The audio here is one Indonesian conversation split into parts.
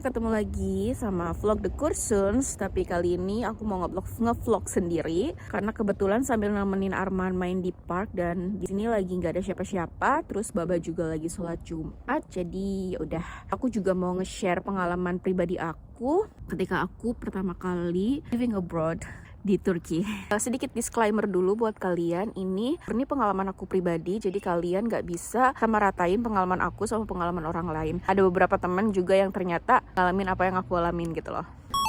ketemu lagi sama vlog The Kursuns. Tapi kali ini aku mau ngevlog sendiri karena kebetulan sambil nemenin Arman main di park dan di sini lagi nggak ada siapa-siapa. Terus Baba juga lagi sholat Jumat. Jadi yaudah, aku juga mau nge-share pengalaman pribadi aku ketika aku pertama kali living abroad di Turki. Sedikit disclaimer dulu buat kalian, ini pengalaman aku pribadi, jadi kalian gak bisa sama ratain pengalaman aku sama pengalaman orang lain. Ada beberapa teman juga yang ternyata ngalamin apa yang aku alamin gitu loh.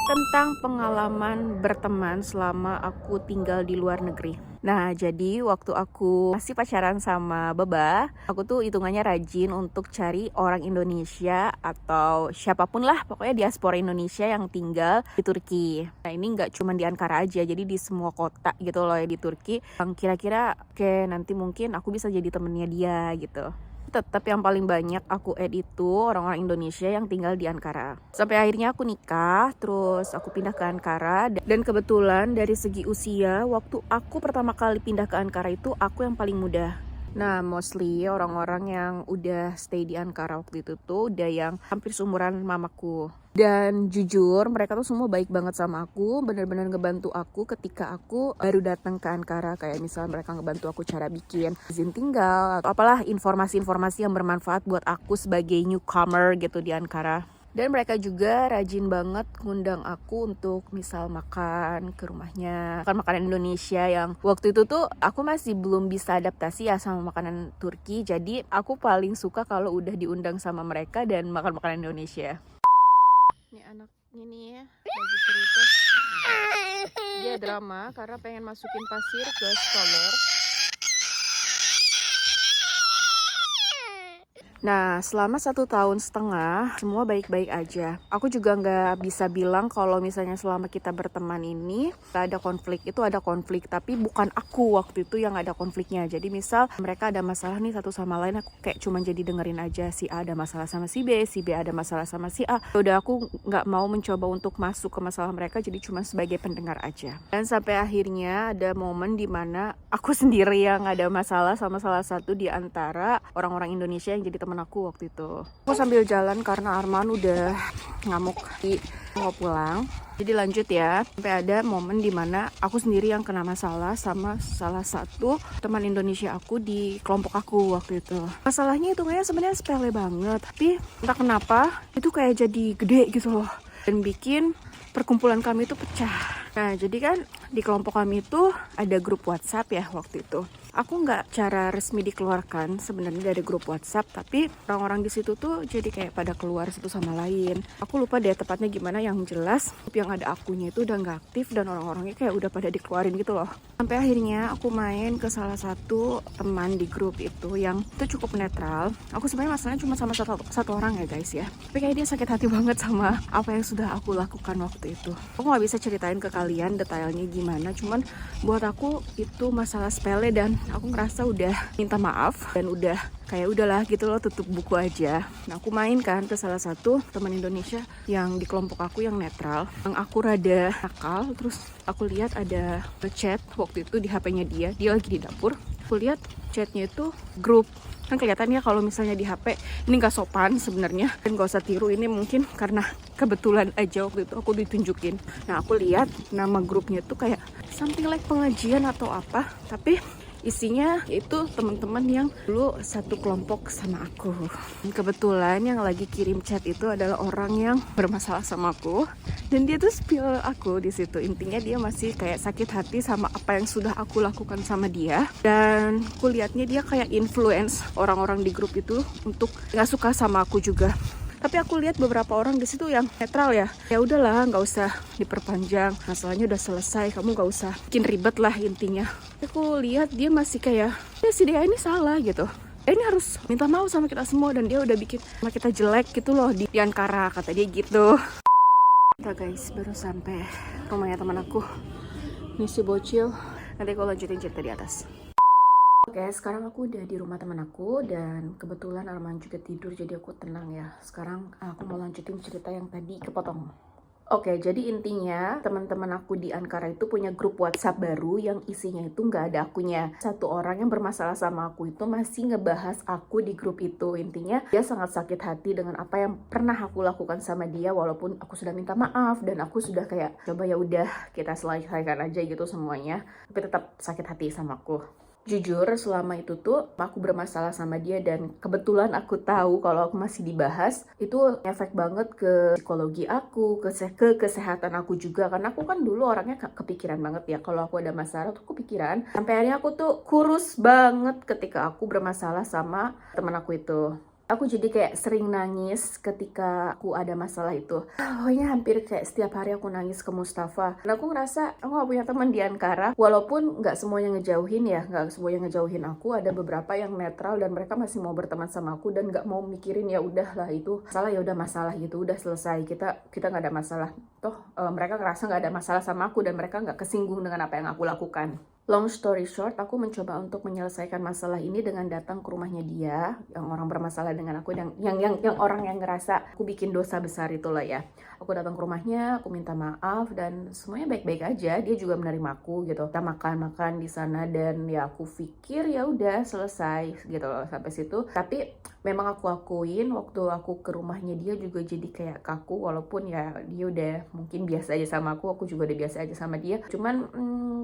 Tentang pengalaman berteman selama aku tinggal di luar negeri. Nah, jadi waktu aku masih pacaran sama Baba, aku tuh hitungannya rajin untuk cari orang Indonesia atau siapapun lah, pokoknya diaspora Indonesia yang tinggal di Turki. Nah, ini nggak cuma di Ankara aja, jadi di semua kota gitu loh ya di Turki. Yang kira-kira oke, nanti mungkin aku bisa jadi temennya dia gitu. Tetap yang paling banyak aku add itu orang-orang Indonesia yang tinggal di Ankara. Sampai akhirnya aku nikah, terus aku pindah ke Ankara. Dan kebetulan dari segi usia, waktu aku pertama kali pindah ke Ankara itu aku yang paling muda. Nah, mostly orang-orang yang udah stay di Ankara waktu itu tuh udah yang hampir seumuran mamaku. Dan jujur mereka tuh semua baik banget sama aku, bener-bener ngebantu aku ketika aku baru datang ke Ankara. Kayak misalnya mereka ngebantu aku cara bikin izin tinggal atau apalah informasi-informasi yang bermanfaat buat aku sebagai newcomer gitu di Ankara. Dan mereka juga rajin banget ngundang aku untuk misal makan ke rumahnya, makan makanan Indonesia yang waktu itu tuh aku masih belum bisa adaptasi ya sama makanan Turki. Jadi aku paling suka kalau udah diundang sama mereka dan makan makanan Indonesia. Ini anaknya nih ya, lagi cerita. Dia drama karena pengen masukin pasir ke stroller. Nah, selama 1,5 tahun semua baik-baik aja. Aku juga nggak bisa bilang kalau misalnya selama kita berteman ini gak ada konflik. Itu ada konflik, tapi bukan aku waktu itu yang ada konfliknya. Jadi misal mereka ada masalah nih satu sama lain, aku kayak cuma jadi dengerin aja. Si A ada masalah sama si B ada masalah sama si A. Udah aku nggak mau mencoba untuk masuk ke masalah mereka, jadi cuma sebagai pendengar aja. Dan sampai akhirnya ada momen dimana aku sendiri yang ada masalah sama salah satu di antara orang-orang Indonesia yang jadi teman aku waktu itu. Aku sambil jalan karena Arman udah ngamuk mau pulang. Jadi lanjut ya, sampai ada momen dimana aku sendiri yang kena masalah sama salah satu teman Indonesia aku di kelompok aku waktu itu. Masalahnya itu kayaknya sebenarnya sepele banget, tapi entah kenapa itu kayak jadi gede gitu loh dan bikin perkumpulan kami itu pecah. Nah, jadi kan di kelompok kami itu ada grup WhatsApp ya waktu itu. Aku nggak cara resmi dikeluarkan sebenarnya dari grup WhatsApp, tapi orang-orang di situ tuh jadi kayak pada keluar satu sama lain. Aku lupa deh tepatnya gimana, yang jelas yang ada akunya itu udah nggak aktif dan orang-orangnya kayak udah pada dikeluarin gitu loh. Sampai akhirnya aku main ke salah satu teman di grup itu yang itu cukup netral. Aku sebenarnya masalahnya cuma sama satu orang ya guys ya. Tapi kayak dia sakit hati banget sama apa yang sudah aku lakukan waktu itu. Aku nggak bisa ceritain ke kalian detailnya gimana, cuman buat aku itu masalah sepele dan aku ngerasa udah minta maaf dan udah kayak udahlah gitu loh, tutup buku aja. Nah, aku main kan ke salah satu teman Indonesia yang di kelompok aku yang netral, yang aku rada nakal. Terus aku lihat ada chat waktu itu di HP-nya dia lagi di dapur. Aku lihat chatnya itu grup. Kan kelihatannya kalau misalnya di HP ini gak sopan sebenarnya, dan gak usah tiru, ini mungkin karena kebetulan aja waktu itu aku ditunjukin. Nah, aku lihat nama grupnya tuh kayak something like pengajian atau apa, tapi isinya itu teman-teman yang dulu satu kelompok sama aku. Kebetulan yang lagi kirim chat itu adalah orang yang bermasalah sama aku, dan dia tuh spill aku di situ. Intinya dia masih kayak sakit hati sama apa yang sudah aku lakukan sama dia, dan aku lihatnya dia kayak influence orang-orang di grup itu untuk nggak suka sama aku juga. Tapi aku lihat beberapa orang di situ yang netral ya. Ya udahlah, nggak usah diperpanjang. Masalahnya udah selesai, kamu nggak usah bikin ribet lah intinya. Aku lihat dia masih kayak, ya si dia ini salah gitu. Dia ini harus minta maaf sama kita semua dan dia udah bikin sama kita jelek gitu loh di Ankara, kata dia gitu. Kita guys baru sampai rumahnya teman aku. Ini si bocil. Nanti aku lanjutin cerita di atas. Oke, sekarang aku udah di rumah teman aku dan kebetulan Arman juga tidur, jadi aku tenang ya. Sekarang aku mau lanjutin cerita yang tadi kepotong. Oke, jadi intinya teman-teman aku di Ankara itu punya grup WhatsApp baru yang isinya itu nggak ada akunya. Satu orang yang bermasalah sama aku itu masih ngebahas aku di grup itu. Intinya dia sangat sakit hati dengan apa yang pernah aku lakukan sama dia, walaupun aku sudah minta maaf dan aku sudah kayak coba ya udah kita selesaikan aja gitu semuanya. Tapi tetap sakit hati sama aku. Jujur, selama itu tuh aku bermasalah sama dia dan kebetulan aku tahu kalau aku masih dibahas, itu efek banget ke psikologi aku, ke kesehatan aku juga. Karena aku kan dulu orangnya kepikiran banget ya, kalau aku ada masalah tuh kepikiran. Sampai akhirnya aku tuh kurus banget ketika aku bermasalah sama teman aku itu. Aku jadi kayak sering nangis ketika aku ada masalah itu. Pokoknya hampir kayak setiap hari aku nangis ke Mustafa. Dan aku ngerasa aku gak punya teman di Ankara. Walaupun gak semuanya ngejauhin ya, gak semuanya ngejauhin aku. Ada beberapa yang netral dan mereka masih mau berteman sama aku dan gak mau mikirin ya udahlah itu salah, ya udah masalah gitu, udah selesai. Kita gak ada masalah. Toh mereka ngerasa gak ada masalah sama aku dan mereka gak kesinggung dengan apa yang aku lakukan. Long story short, aku mencoba untuk menyelesaikan masalah ini dengan datang ke rumahnya dia, yang orang bermasalah dengan aku, yang orang yang ngerasa aku bikin dosa besar itulah ya. Aku datang ke rumahnya, aku minta maaf dan semuanya baik-baik aja. Dia juga menerima aku gitu. Kita makan-makan di sana dan ya aku pikir ya udah selesai gitu loh sampai situ. Tapi memang aku akuin waktu aku ke rumahnya dia juga jadi kayak kaku, walaupun ya dia udah mungkin biasa aja sama aku juga udah biasa aja sama dia. Cuman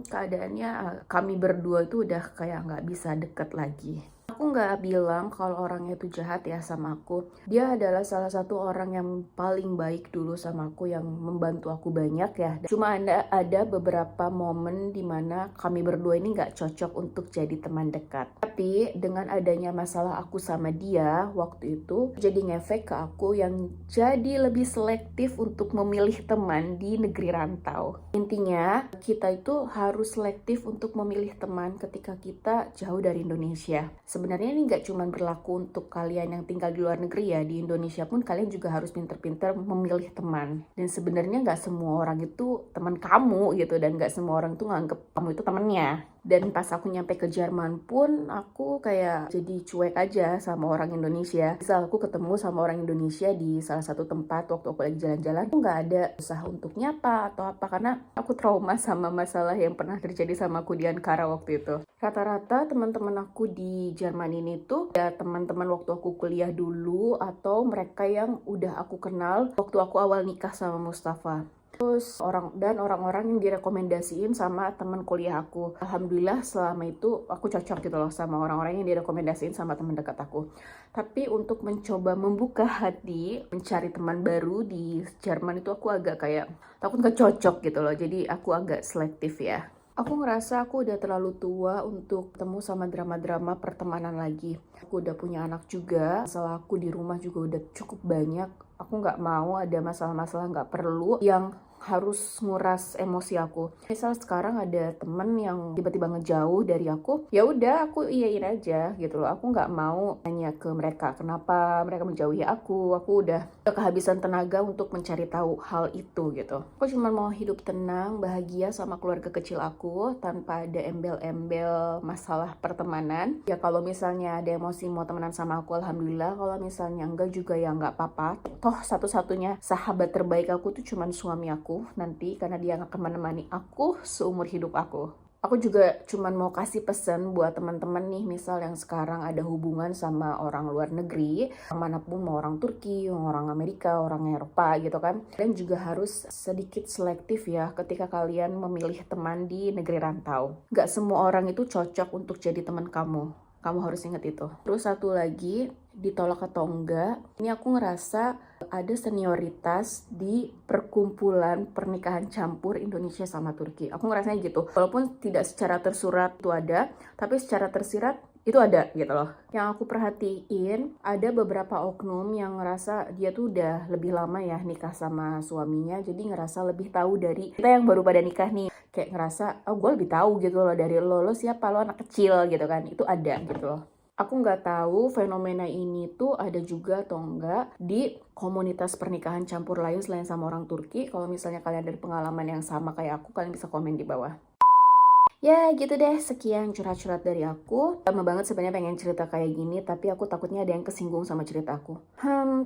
keadaannya kami berdua itu udah kayak nggak bisa deket lagi. Aku nggak bilang kalau orangnya itu jahat ya sama aku. Dia adalah salah satu orang yang paling baik dulu sama aku, yang membantu aku banyak ya. Cuma ada beberapa momen dimana kami berdua ini nggak cocok untuk jadi teman dekat. Tapi dengan adanya masalah aku sama dia waktu itu, jadi ngefek ke aku yang jadi lebih selektif untuk memilih teman di negeri rantau. Intinya, kita itu harus selektif untuk memilih teman ketika kita jauh dari Indonesia. Sebenarnya ini nggak cuma berlaku untuk kalian yang tinggal di luar negeri ya, di Indonesia pun kalian juga harus pinter-pinter memilih teman. Dan sebenarnya nggak semua orang itu teman kamu gitu, dan nggak semua orang tuh nganggep kamu itu temennya. Dan pas aku nyampe ke Jerman pun, aku kayak jadi cuek aja sama orang Indonesia. Misal aku ketemu sama orang Indonesia di salah satu tempat waktu aku lagi jalan-jalan, aku nggak ada usaha untuk nyapa atau apa, karena aku trauma sama masalah yang pernah terjadi sama aku di Ankara waktu itu. Rata-rata teman-teman aku di Jerman ini tuh ya teman-teman waktu aku kuliah dulu, atau mereka yang udah aku kenal waktu aku awal nikah sama Mustafa. Terus orang-orang yang direkomendasiin sama teman kuliah aku. Alhamdulillah selama itu aku cocok gitu loh sama orang-orang yang direkomendasiin sama teman dekat aku. Tapi untuk mencoba membuka hati, mencari teman baru di Jerman itu aku agak kayak takut gak cocok gitu loh. Jadi aku agak selektif ya. Aku ngerasa aku udah terlalu tua untuk ketemu sama drama-drama pertemanan lagi. Aku udah punya anak juga, masalah aku di rumah juga udah cukup banyak. Aku nggak mau ada masalah-masalah nggak perlu yang harus nguras emosi aku. Misal sekarang ada temen yang tiba-tiba ngejauh dari aku, ya udah aku iyain aja gitu loh. Aku nggak mau nanya ke mereka kenapa mereka menjauhi aku. Aku udah kehabisan tenaga untuk mencari tahu hal itu gitu. Aku cuma mau hidup tenang, bahagia sama keluarga kecil aku tanpa ada embel-embel masalah pertemanan. Ya kalau misalnya ada emosi mau temenan sama aku, alhamdulillah. Kalau misalnya enggak juga ya nggak apa-apa. Toh satu-satunya sahabat terbaik aku tuh cuman suami aku nanti, karena dia akan menemani aku seumur hidup aku. Aku juga cuman mau kasih pesan buat teman-teman nih, misal yang sekarang ada hubungan sama orang luar negeri, manapun, mau orang Turki, orang Amerika, orang Eropa gitu kan. Kalian juga harus sedikit selektif ya ketika kalian memilih teman di negeri rantau. Gak semua orang itu cocok untuk jadi teman kamu. Kamu harus ingat itu. Terus satu lagi, ditolak atau enggak, ini aku ngerasa ada senioritas di perkumpulan pernikahan campur Indonesia sama Turki. Aku ngerasanya gitu. Walaupun tidak secara tersurat itu ada, tapi secara tersirat itu ada gitu loh. Yang aku perhatiin, ada beberapa oknum yang ngerasa dia tuh udah lebih lama ya nikah sama suaminya, jadi ngerasa lebih tahu dari kita yang baru pada nikah nih. Kayak ngerasa, oh gue lebih tahu gitu loh dari lo siapa, lo anak kecil gitu kan. Itu ada gitu loh. Aku nggak tahu fenomena ini tuh ada juga atau enggak di komunitas pernikahan campur lain selain sama orang Turki. Kalau misalnya kalian ada pengalaman yang sama kayak aku, kalian bisa komen di bawah. Ya gitu deh, sekian curhat-curhat dari aku. Lama banget sebenarnya pengen cerita kayak gini, tapi aku takutnya ada yang kesinggung sama cerita aku.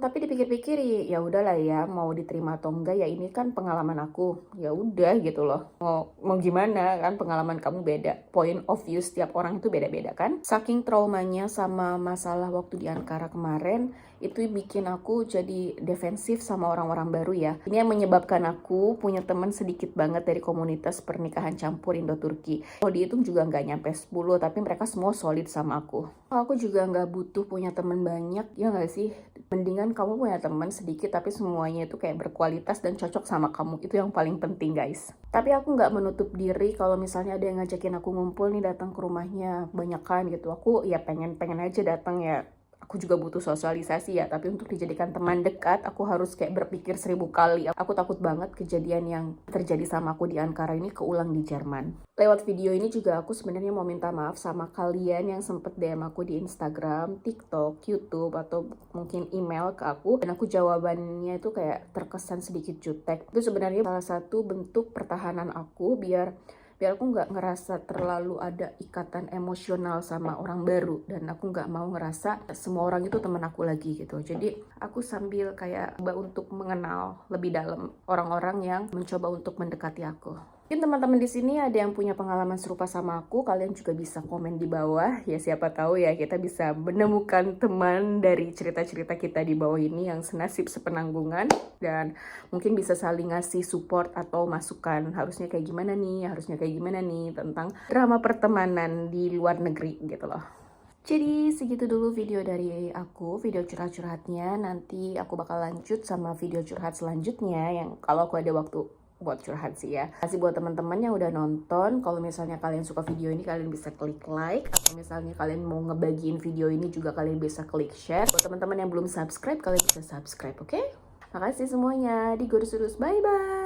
Tapi dipikir-pikir ya udahlah ya, mau diterima atau enggak ya ini kan pengalaman aku. Ya udah gitu loh. Mau gimana kan, pengalaman kamu beda. Point of view setiap orang itu beda-beda kan. Saking traumanya sama masalah waktu di Ankara kemarin, itu bikin aku jadi defensif sama orang-orang baru ya. Ini yang menyebabkan aku punya teman sedikit banget dari komunitas pernikahan campur Indo-Turki. Kalau dihitung juga nggak nyampe 10, tapi mereka semua solid sama aku. Aku juga nggak butuh punya teman banyak, ya nggak sih? Mendingan kamu punya teman sedikit, tapi semuanya itu kayak berkualitas dan cocok sama kamu. Itu yang paling penting, guys. Tapi aku nggak menutup diri kalau misalnya ada yang ngajakin aku ngumpul nih, datang ke rumahnya banyakan gitu. Aku ya pengen aja datang ya. Aku juga butuh sosialisasi ya, tapi untuk dijadikan teman dekat, aku harus kayak berpikir 1000 kali. Aku takut banget kejadian yang terjadi sama aku di Ankara ini keulang di Jerman. Lewat video ini juga aku sebenarnya mau minta maaf sama kalian yang sempet DM aku di Instagram, TikTok, YouTube, atau mungkin email ke aku. Dan aku jawabannya itu kayak terkesan sedikit jutek. Itu sebenarnya salah satu bentuk pertahanan aku biar aku nggak ngerasa terlalu ada ikatan emosional sama orang baru, dan aku nggak mau ngerasa semua orang itu teman aku lagi gitu. Jadi aku sambil kayak coba untuk mengenal lebih dalam orang-orang yang mencoba untuk mendekati aku. Mungkin teman-teman di sini ada yang punya pengalaman serupa sama aku, kalian juga bisa komen di bawah. Ya siapa tahu ya kita bisa menemukan teman dari cerita-cerita kita di bawah ini yang senasib sepenanggungan, dan mungkin bisa saling ngasih support atau masukan harusnya kayak gimana nih tentang drama pertemanan di luar negeri gitu loh. Jadi segitu dulu video dari aku, video curhat-curhatnya. Nanti aku bakal lanjut sama video curhat selanjutnya yang kalau aku ada waktu buat curhat sih ya. Kasih buat teman-teman yang udah nonton. Kalau misalnya kalian suka video ini, kalian bisa klik like, atau misalnya kalian mau ngebagiin video ini juga kalian bisa klik share. Buat teman-teman yang belum subscribe, kalian bisa subscribe, oke? Makasih semuanya. Digurus-urus. Bye bye.